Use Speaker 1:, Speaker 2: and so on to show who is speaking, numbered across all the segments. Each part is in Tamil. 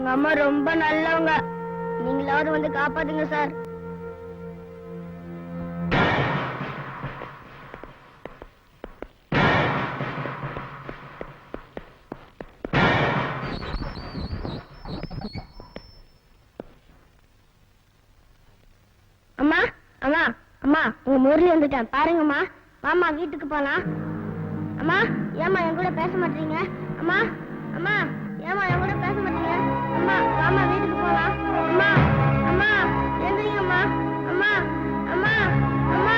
Speaker 1: எங்க அம்மா ரொம்ப நல்லவங்க. நீங்களாவது வந்து காப்பாத்துங்க சார். அம்மா அம்மா அம்மா உங்க முரளி வந்துட்டேன் பாருங்கம்மா. மாமா வீட்டுக்கு போலாம். அம்மா ஏமா என் கூட பேச மாட்டீங்க? அம்மா அம்மா ஏமா என் கூட பேச மாட்டீங்க? அம்மா மாமா வீட்டுக்கு போலாம். அம்மா அம்மா எந்திரிங்கம்மா. அம்மா அம்மா அம்மா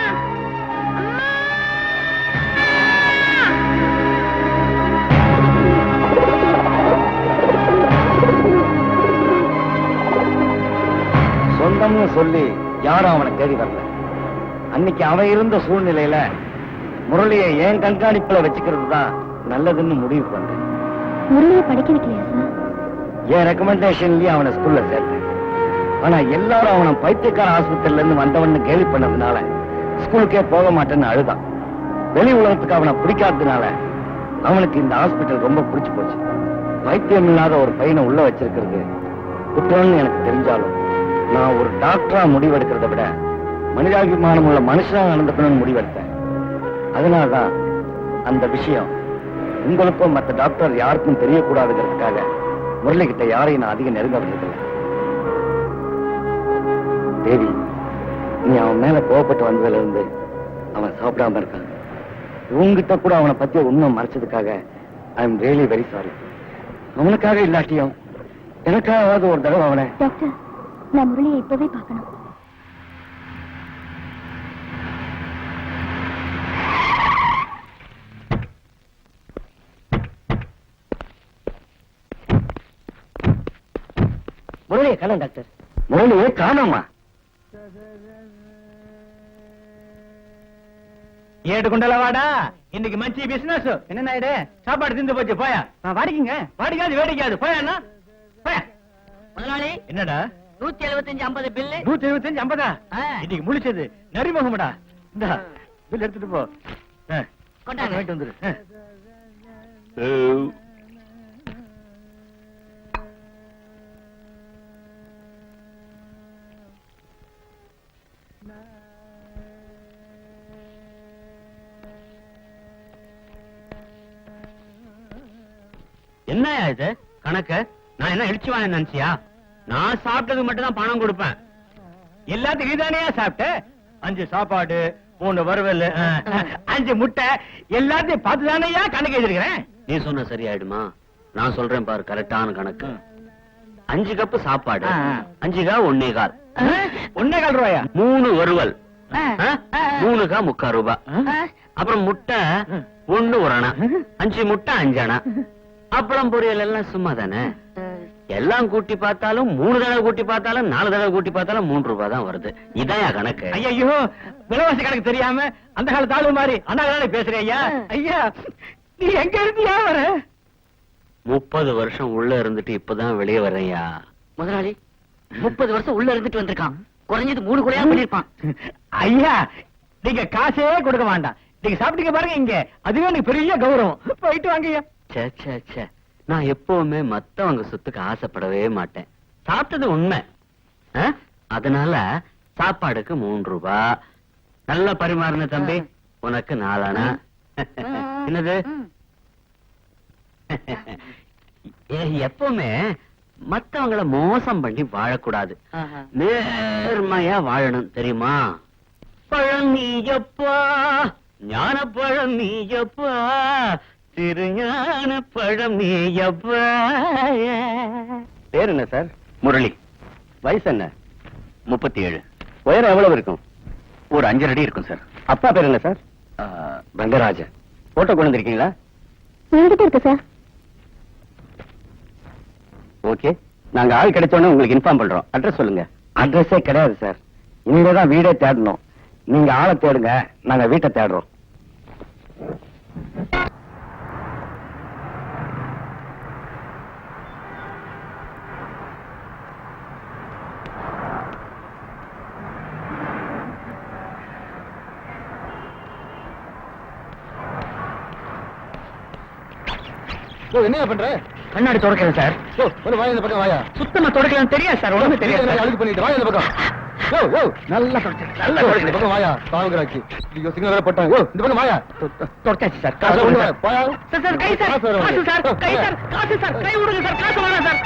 Speaker 1: அம்மா.
Speaker 2: சொந்தம்னு சொல்லி யாரும் அவனை தேடி வரல. அன்னைக்கு அவன் இருந்த சூழ்நிலையில முரளியை ஏன் கண்காணிப்புல வச்சுக்கிறது தான் நல்லதுன்னு முடிவு பண்றேன்.
Speaker 1: முரளியை படிக்க வைக்கலையா சார்?
Speaker 2: என் ரெக்கமெண்டேஷன்லயே அவனை ஸ்கூல்ல சேர்த்தேன். ஆனா எல்லாரும் அவனை பைத்தியக்கார ஆஸ்பத்திரியில இருந்து வந்தவன்னு கேள்வி பண்ணதுனால ஸ்கூலுக்கே போக மாட்டேன்னு அழுதான். வெளி உலகத்துக்கு அவனை பிடிக்காததுனால அவனுக்கு இந்த ஹாஸ்பிட்டல் ரொம்ப பிடிச்சு போச்சு. வைத்தியம் இல்லாத ஒரு பையனை உள்ள வச்சிருக்கிறது குற்றம்னு எனக்கு தெரிஞ்சாலும் நான் ஒரு டாக்டரா முடிவெடுக்கிறத விட மனிதாபிமானம் உள்ள மனுஷனா நடந்துக்கணும்னு முடிவெடுத்தேன். அதனாலதான் அந்த விஷயம் உங்களுக்கும் மற்ற டாக்டர் யாருக்கும் தெரியக்கூடாதுங்கிறதுக்காக முரளிகிட்ட யாரையும் நான் அதிகம் நெருங்க விடுறதில்லை. தேவி, நீ அவன் மேல கோவப்பட்டு வந்ததுல இருந்து அவன் சாப்பிடாம இருக்கான். உங்ககிட்ட கூட அவனை பத்தி உண்மை மறைச்சதுக்காக I am really very sorry. அவனுக்காக இல்லாட்டியும் எனக்காவது ஒரு தடவை அவனை.
Speaker 1: டாக்டர், நான் முரளியை இப்பவே பார்க்கணும்.
Speaker 2: முரளியை காணோம் டாக்டர். முரளியை காணோமா?
Speaker 3: ஏடு குண்டலவாடா, இன்னைக்கு மஞ்சி பிசினஸ் என்ன நாயுடு? சாப்பாடு திந்து போச்சு, போயா வாடிக்குங்க. வாடிக்காது வேடிக்காது, போயா போயா.
Speaker 4: முதலாளி
Speaker 3: என்னடா
Speaker 4: 175 பில்லு?
Speaker 3: 175 இன்னைக்கு முழிச்சது நரிமுகமடா. இந்த பில் எடுத்துட்டு போ.
Speaker 4: கொண்டாங்க.
Speaker 3: வாங்கிட்டு வந்துரு.
Speaker 4: என்ன இது கணக்கு? நான் என்ன இடிச்சு வாங்க நினைச்சியா? நான் சாப்பிட்டது மட்டும் தான் பணம் கொடுப்பேன்.
Speaker 3: எல்லாத்துக்கும் இதானே சாப்பிட்ட? 5 சாப்பாடு, 3 வறுவல், 5 முட்டை, எல்லாத்தையும் பார்த்துதானையா கணக்கு எழுதிருக்கிறேன்.
Speaker 4: நீ சொன்ன சரியாயிடுமா? நான் சொல்றேன் பாரு, கரெக்டான கணக்கு. 5 கப்பு சாப்பாடு, 5 கா 1 கால்,
Speaker 3: 1.25 ரூபாயா?
Speaker 4: 3 வறுவல், 3 கா 3/4 ரூபாய். அப்புறம் முட்டை 1 ஒரு அணா, 5 முட்டை 5 அணா. அப்பளம் பொரியல் எல்லாம் சும்மா தானே. எல்லாம் கூட்டி பார்த்தாலும் 3 தடவை கூட்டி பார்த்தாலும் 4 தடவை கூட்டி பார்த்தாலும் 3 ரூபாய் தான் வருது. இதான் கணக்கு.
Speaker 3: ஐயோ, விலைவாசி கணக்கு தெரியாம அந்த காலத்து ஆளு மாதிரி அண்ணா பேசுறேன். ஐயா ஐயா, நீ எங்க இருந்தியா வர?
Speaker 4: 30 வருஷம் உள்ள இருந்துட்டு இப்பதான் வெளியே வர்றையா.
Speaker 5: முதலாளி 30 வருஷம் உள்ள இருந்துட்டு வந்திருக்கான். குறைஞ்சது 3 கொலையா பண்ணிருப்பான்.
Speaker 3: ஐயா, நீங்க காசே கொடுக்க வேண்டாம். நீங்க சாப்பிட்டீங்க பாருங்க இங்க, அதுவே எனக்கு பெரிய கௌரவம். போயிட்டு வாங்க ஐயா.
Speaker 4: சே சே சே, நான் எப்பவுமே மத்தவங்க சொத்துக்கு ஆசைப்படவே மாட்டேன். சாப்பிட்டது உண்மை. அதனால சாப்பாடுக்கு 3 ரூபாய். நல்ல பரிமாறின தம்பி, உனக்கு 4 அணா. என்னது? எப்பவுமே மத்தவங்கள மோசம் பண்ணி வாழக்கூடாது. நேர்மையா வாழணும், தெரியுமா? பழம் நீயப்பா, ஞான பழம் நீயப்பா, திருஞான பழம் நீயப்பா.
Speaker 2: பேர் என்ன சார்?
Speaker 4: முரளி.
Speaker 2: வயசு என்ன?
Speaker 4: 37.
Speaker 2: உயரம் எவ்வளவு இருக்கும்?
Speaker 4: ஒரு 5 அடி இருக்கும் சார்.
Speaker 2: அப்பா பேர் என்ன சார்? ரங்கராஜன். போட்டோ கொண்டு வந்திருக்கீங்களா?
Speaker 1: என்கிட்ட இருக்கு சார்.
Speaker 2: ஓகே, நாங்க ஆள் கிடைச்சோன்னு உங்களுக்கு இன்ஃபார்ம் பண்றோம். அட்ரஸ் சொல்லுங்க. அட்ரஸே கிடையாது சார். இங்கதான் வீடே தேடணும். நீங்க ஆளை தேடுங்க, நாங்க வீட்டை தேடுறோம்.
Speaker 3: என்ன பண்ற? கண்ணாடி தொடக்கிறேன் சார்.
Speaker 2: வாயா இந்த பக்கம் வாயா.
Speaker 3: சுத்தமா தொடக்கலாம் தெரியாது சார், ஒண்ணுமே தெரியாது சார்.
Speaker 2: அழுக்கு பண்ணிட்டு வாயா இந்த பக்கம். நல்லா தொடச்சேன், நல்லா தொடச்சேன். பக்கம் வாயா, தாவங்கராச்சி. ஐயோ சிக்னல் வேற போட்டாங்க. இந்த பக்கம் வாயா.
Speaker 3: தொடச்சாச்சு சார்.
Speaker 2: காசு கொண்டு வா, போயா.
Speaker 3: சார் சார் கை சார், காசு சார், கை சார், காசு சார், கை விடுங்க சார், காசு வேணாம் சார்.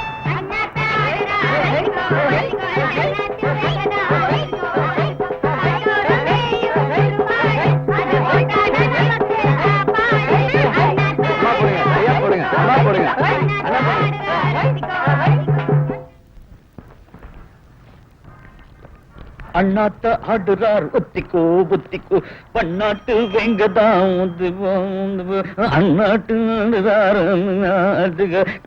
Speaker 3: அண்ணாத்த ஆடுறார் ஒத்திக்கோ ஒத்திக்கோ பன்னாட்டு வெங்கதான் அண்ணாட்டு ஆடுறார்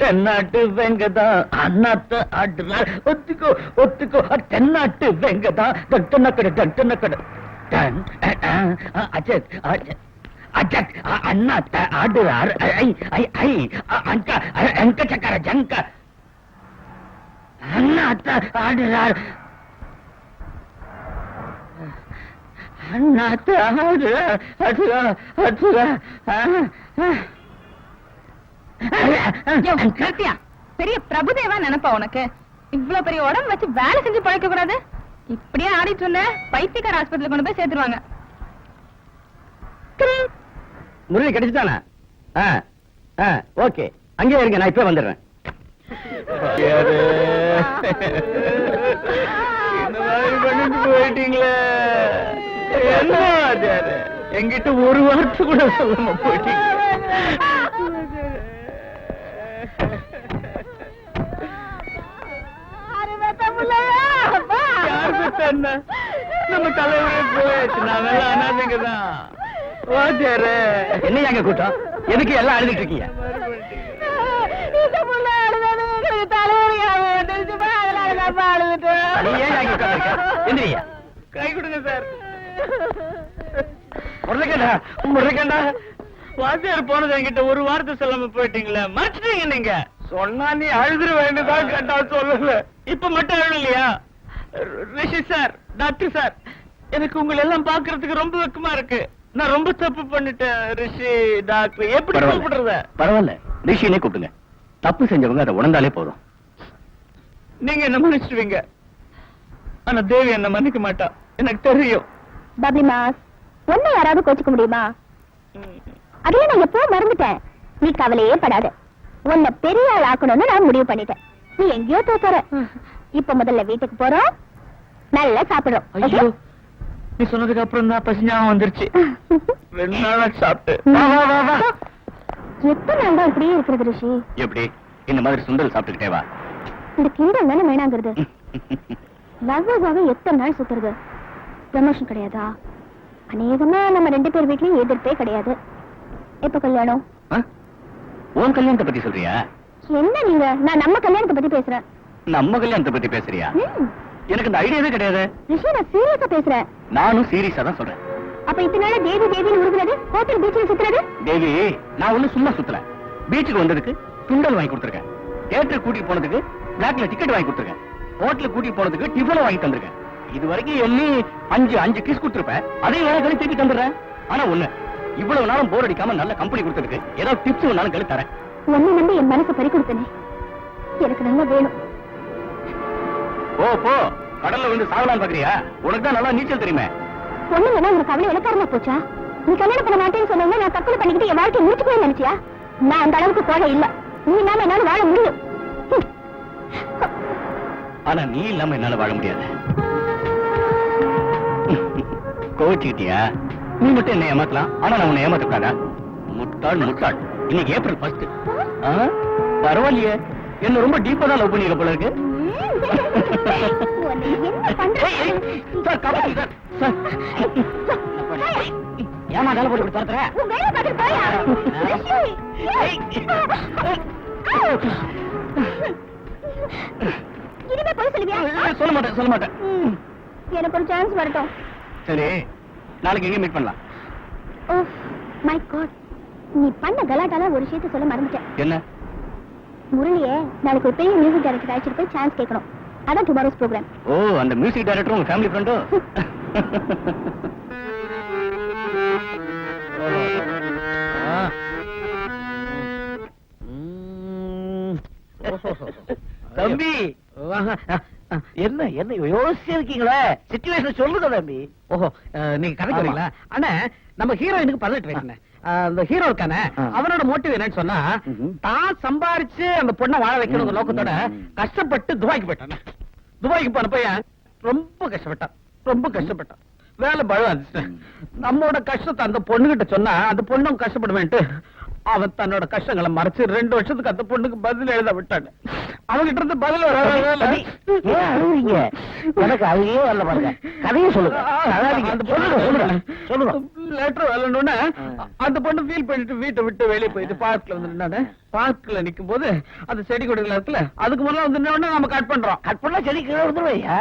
Speaker 3: தென்னாட்டு வெங்கதா அண்ணாத்த ஆடுறார் ஒத்திக்கோ ஒத்திக்கோ தென்னாட்டு வெங்கதா டன்னக்கடை டன்னக்கடை அஜத் அஜத் அண்ணாத்த ஆடுறார் ஐ ஐ ஐ அங்க அங்க சக்கர ஜங்க அண்ணாத்த ஆடுறார்
Speaker 6: பெரிய பிரபுதேவா நினைப்பா உனக்கு? இவ்வளவு பெரிய உடம்பு வச்சு வேலை செஞ்சு பழைக்க கூடாது? இப்படியே ஆடிட்டு இருந்த பைத்தியக்கார ஆஸ்பத்திரி கொண்டு போய் சேர்த்துருவாங்க.
Speaker 3: முரளி கிடைச்சுட்டானா? ஓகே, அங்கே இருங்க, நான் இப்ப வந்துடுறேன். இந்த மாதிரி பண்ணிட்டு போயிட்டீங்களே, என்ன ஆச்சாரு? என்கிட்ட ஒரு வார்த்தை கூட சொல்லாம போயிட்டீங்க. நம்ம தலைவரே போயாச்சு, நாங்கெல்லாம் அனாதைங்கதான். வாத்தியாரு, என்னையாங்க கூட்டம்? எதுக்கு எல்லாம் அழுதுட்டு இருக்கீங்க? கை கொடுங்க சார். முருகண்டா முருகண்டா, வாத்தியார் போனது என்கிட்ட ஒரு வார்த்தை சொல்லாம போயிட்டீங்களே, மறைச்சிட்டீங்க. நீங்க சொன்னா நீ அழுதுரு வேண்டுதான் கேட்டா சொல்லல. இப்ப மட்டும் அழுலையா? ரிஷி சார், டாக்டர் சார், எனக்கு உங்களை எல்லாம் பாக்குறதுக்கு ரொம்ப வெக்கமா இருக்கு. நான் ரொம்ப தப்பு பண்ணிட்டேன். ரிஷி டாக்டர் எப்படி கூப்பிடுறத?
Speaker 2: பரவாயில்ல, ரிஷினே கூப்பிடுங்க. தப்பு செஞ்சவங்க அதை உணர்ந்தாலே போதும்.
Speaker 3: நீங்க என்ன மன்னிச்சிடுவீங்க, ஆனா தேவி என்ன மன்னிக்க மாட்டா, எனக்கு தெரியும்.
Speaker 1: பப்ளி மாஸ், ஒன்ன யாராவது கோச்சுக்க முடியுமா? அதையே நான் எப்போ மறந்துட்டேன். நீ கவலையே படாத, உன்னை பெரிய ஆள் ஆக்கணும்னு நான் முடிவு பண்ணிட்டேன். நீ எங்கேயோ தோத்துற. இப்ப முதல்ல வீட்டுக்கு போறோம், நல்லா சாப்பிடுறோம்.
Speaker 3: ஐயோ, நீ சொன்னதுக்கு அப்புறம் தான் பசிஞாபம் வந்துருச்சு. 2 நாளா சாப்பிட்டு.
Speaker 1: எத்தனை நாள் தான் இப்படியே இருக்கிறது ரிஷி?
Speaker 2: எப்படி இந்த மாதிரி சுண்டல் சாப்பிட்டுக்கிட்டே வா.
Speaker 1: இந்த கிண்டல் தானே வேணாங்கிறது. லவ்வாக எத்தனை நாள் சுத்துறது? ப்ரமோஷன் கிடையாதா? அநேகமா நம்ம 2 பேர் வீட்லயும் எதிர்ப்பே கிடையாது. எப்ப கல்யாணம்?
Speaker 2: உன் கல்யாணத்தை பத்தி சொல்றியா?
Speaker 1: என்ன நீங்க? நான் நம்ம கல்யாணத்தை பத்தி பேசுறேன்.
Speaker 2: நம்ம கல்யாணத்தை பத்தி பேசுறியா? எனக்கு இந்த ஐடியாவே கிடையாது.
Speaker 1: ரிஷி, நான் சீரியஸா பேசுறேன்.
Speaker 2: நானும் சீரியஸா தான் சொல்றேன்.
Speaker 1: அப்ப இத்தனை நாள் தேவி தேவின்னு உருகுறது, ஹோட்டல் பீச்சில் சுத்துறது?
Speaker 2: தேவி, நான் ஒண்ணு சும்மா சுத்தல. பீச்சுக்கு வந்ததுக்கு சுண்டல் வாங்கி கொடுத்துருக்கேன். தியேட்டர் கூட்டிட்டு போனதுக்கு பிளாக்ல டிக்கெட் வாங்கி கொடுத்துருக்கேன். ஹோட்டலுக்கு கூட்டிட்டு போனதுக்கு டிஃபன் வாங்கி தந்திருக்கேன். இது வரைக்கும் எண்ணி 5 கிஸ் கொடுத்துருப்பேன். அதையும் வேலை கழி திருப்பி தந்துடுறேன். ஆனா ஒண்ணு, இவ்வளவு நாளும் போர் அடிக்காம நல்ல கம்பெனி கொடுத்ததுக்கு ஏதாவது டிப்ஸ் ஒன்னாலும் கழி தரேன்.
Speaker 1: ஒன்னு நம்பி என் மனசை பறி கொடுத்தனே, எனக்கு நல்லா வேணும்.
Speaker 2: போ கடல்ல வந்து சாகலான்னு பாக்குறியா? உனக்கு தான் நல்லா நீச்சல் தெரியுமே.
Speaker 1: ஒண்ணு வேணா உனக்கு அவளை இலக்காரமா போச்சா? நீ கல்யாணம் பண்ண மாட்டேன்னு சொன்னவங்க நான் தற்கொலை பண்ணிக்கிட்டு என் வாழ்க்கையை முடிச்சு போய் நினைச்சியா? நான் அந்த அளவுக்கு போக இல்ல. நீ இல்லாம என்னால வாழ முடியும்.
Speaker 2: ஆனா நீ இல்லாம என்னால வாழ முடியாது. கோவிச்சுக்கிட்டியா? நீ மட்டும் என்ன ஏமாத்தலாம், ஆனா நான் உன்னை ஏமாத்தக்கூடாதா? முட்டாள் முட்டாள். இன்னைக்கு ஏப்ரல் 1. பரவாயில்லையே, என்ன ரொம்ப டீப்பா தான் லவ் பண்ணிருக்க போல இருக்கு. சார் காப்பாத்தி சார். ஏமா வேலை போட்டு தரத்துற?
Speaker 1: இனிமே போய் சொல்லுவியா?
Speaker 2: சொல்ல மாட்டேன்.
Speaker 1: எனக்கு ஒரு சான்ஸ் வரட்டும்.
Speaker 2: சரி, நாளைக்கு எங்க மீட் பண்ணலாம்?
Speaker 1: ஓ மை காட், நீ பண்ண கலாட்டால ஒரு விஷயத்தை சொல்ல மறந்துட்டேன்.
Speaker 2: என்ன?
Speaker 1: முரளியே நாளைக்கு ஒரு பெரிய மியூசிக் டைரக்டர் அழைச்சிட்டு போய் சான்ஸ் கேட்கணும். அதான் டுமாரோஸ் ப்ரோக்ராம்.
Speaker 2: ஓ, அந்த மியூசிக் டைரக்டர் உங்க ஃபேமிலி ஃப்ரெண்டோ? தம்பி என்ன என்ன யோசிச்சு இருக்கீங்களே? சிச்சுவேஷன் சொல்லுங்க தம்பி.
Speaker 3: ஓஹோ, நீங்க கதைக்கு வரீங்களா? அண்ணா, நம்ம ஹீரோயினுக்கு 18 வயசுண்ணே. அந்த ஹீரோ இருக்கானே, அவனோட மோட்டிவ் என்னன்னு சொன்னா, தான் சம்பாரிச்சு அந்த பொண்ணை வாழ வைக்கணும் நோக்கத்தோட கஷ்டப்பட்டு துபாய்க்கு போயிட்டான். துபாய்க்கு போன பையன் ரொம்ப கஷ்டப்பட்டான். வேலை பழம் வந்துச்சு. நம்மோட கஷ்டத்தை அந்த பொண்ணுகிட்ட சொன்னா அந்த பொண்ணும் கஷ்டப்படுவேன்ட்டு அவன் தன்னோட கஷ்டங்களை மறைச்சு 2 வருஷத்துக்கு அந்த பொண்ணுக்கு பதில் எழுத விட்டான். அவங்கிட்ட இருந்து பதில்
Speaker 2: ஏன் அழுவீங்க? எனக்கு அழுகையே வரல பாருங்க. கதையை சொல்லுங்க. சொல்லுங்க.
Speaker 3: லெட்டர் வரலன்னு அந்த பொண்ணு ஃபீல் பண்ணிட்டு வீட்டை விட்டு வெளியே போயிட்டு பார்க்ல வந்து நின்னானே. பார்க்ல நிக்கும் போது அந்த செடி கொடிகள் இருக்குல்ல, அதுக்கு முதல்ல வந்து நின்னோடனே நம்ம கட் பண்றோம்.
Speaker 2: கட் பண்ணா செடி கீழே வந்துருவையா?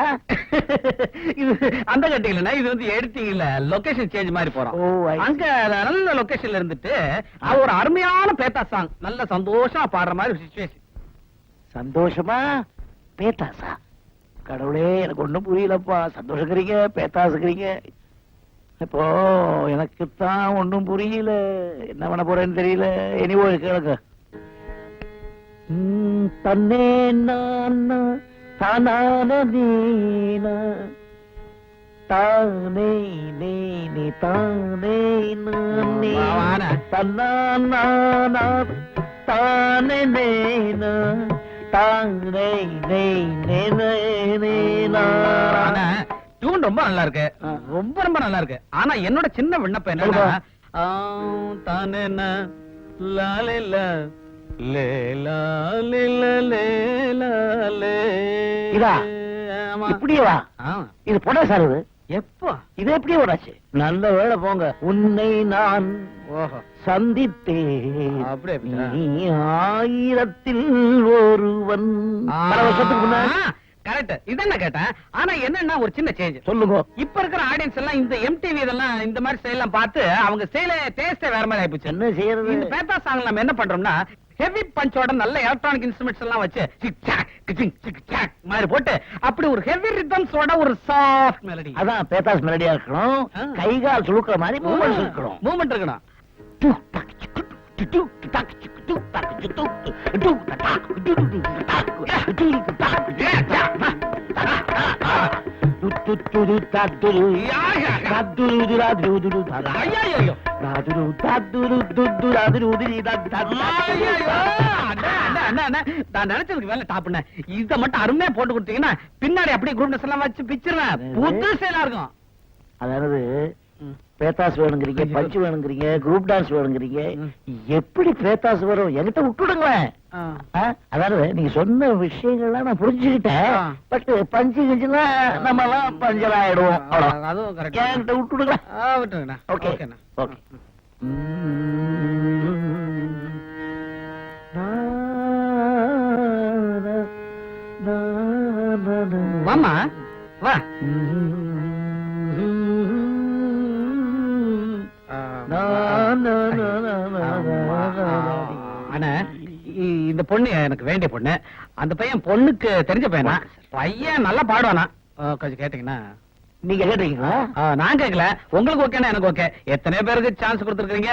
Speaker 3: இது அந்த கட்டிங்களா, இது வந்து எடிட்டிங் இல்ல, லொகேஷன் சேஞ்ச் மாதிரி போறோம். அங்க நல்ல லொகேஷன்ல இருந்துட்டு அவ ஒரு அருமையான பேத்தா சாங் நல்ல சந்தோஷமா பாடுற மாதிரி ஒரு சிச்சுவேஷன்.
Speaker 2: சந்தோஷமா பேத்தாசா? கடவுளே, எனக்கு ஒண்ணும் புரியலப்பா. சந்தோஷக்கிறீங்க, பேத்தாசுக்கிறீங்க. இப்போ எனக்குத்தான் ஒண்ணும் புரியல. என்ன பண்ண போறேன்னு தெரியல. இனி ஒரு கேளுங்க. தன்னே நான் தானான நீனா தானே நீ தானே நானே தன்னானா தானே நேனா தானே
Speaker 3: டியூன் ரொம்ப நல்லா இருக்கு, ரொம்ப நல்லா இருக்கு. ஆனா என்னோட சின்ன விண்ணப்பம் என்னன்னா, தானே லாலேலா லேலா லேலா லே.
Speaker 2: இதா இப்படியே வா. இது போட சார். இது
Speaker 3: எப்போ
Speaker 2: இது எப்படியே வராச்சு? நல்ல வேளை போங்க. உன்னை நான் சந்தித்தேன்
Speaker 3: அப்படியே
Speaker 2: நீ 1000ல் ஒருவன். பல வருஷத்துக்கு முன்னாடி.
Speaker 3: கரெக்ட். இதென்ன கேட்டேன். ஆனா என்னன்னா ஒரு சின்ன சேஞ்ச்.
Speaker 2: சொல்லுங்க.
Speaker 3: இப்ப இருக்கிற ஆடியன்ஸ் எல்லாம் இந்த MTV இதெல்லாம் இந்த மாதிரி ஸ்டைல் எல்லாம் பார்த்து அவங்க ஸ்டைலே டேஸ்டே வேற மாதிரி ஆயிப்போச்சு.
Speaker 2: என்ன செய்யறது?
Speaker 3: இந்த பேத்தா சாங் நம்ம என்ன பண்றோம்னா, ஹெவி பஞ்சோட நல்ல எலக்ட்ரானிக் இன்ஸ்ட்ருமெண்ட்ஸ் எல்லாம் வச்சு சிக் சாக் கிச்சிங் சிக் சாக் மாதிரி போட்டு அப்படி ஒரு ஹெவி ரிதம்ஸோட ஒரு சாஃப்ட் மெலடி.
Speaker 2: அதான் பேத்தாஸ் மெலடியா இருக்கணும். கை கால் சுளுக்குற மாதிரி மூவ்மெண்ட்ஸ் இருக்கணும்.
Speaker 3: மூவ்மெண்ட் இருக்கணும். நான் நினைச்சதுக்கு வேலை டாப்னு இத மட்டும் அருமையா போட்டு கொடுத்தீங்கன்னா பின்னாடி அப்படியே குரூப்னஸ் எல்லாம் வச்சு பிச்சிருவேன். புது சேலா இருக்கும்.
Speaker 2: அதாவது பேத்தாஸ் வேணுங்கிறீங்க, பஞ்சு வேணுங்கிறீங்க, குரூப் டான்ஸ் வேணுங்கிறீங்க. எப்படி பேத்தாஸ் வரும்? என்கிட்ட விட்டுடுங்களேன். அதாவது நீங்க சொன்ன விஷயங்கள்லாம் நான் புரிஞ்சுக்கிட்டேன். பட் பஞ்சு கிஞ்சுனா நம்ம எல்லாம் பஞ்சல் ஆயிடுவோம்.
Speaker 3: அதுவும் கரெக்ட்.
Speaker 2: என்கிட்ட விட்டுடுங்க.
Speaker 3: விட்டுருங்கண்ணா.
Speaker 2: ஓகே
Speaker 3: ஓகேண்ணா.
Speaker 2: ஓகே.
Speaker 3: வாமா வா. அண்ணா, இந்த பொண்ணு எனக்கு வேண்டிய பொண்ணு. அந்த பையன் பொண்ணுக்கு தெரிஞ்ச பையனா? பையன் நல்லா பாடுவானா? கொஞ்சம் கேட்டீங்கன்னா.
Speaker 2: நீங்க கேட்டீங்களா?
Speaker 3: நான் கேட்கல. உங்களுக்கு ஓகேனா எனக்கு ஓகே. எத்தனை பேருக்கு சான்ஸ் கொடுத்துருக்கீங்க?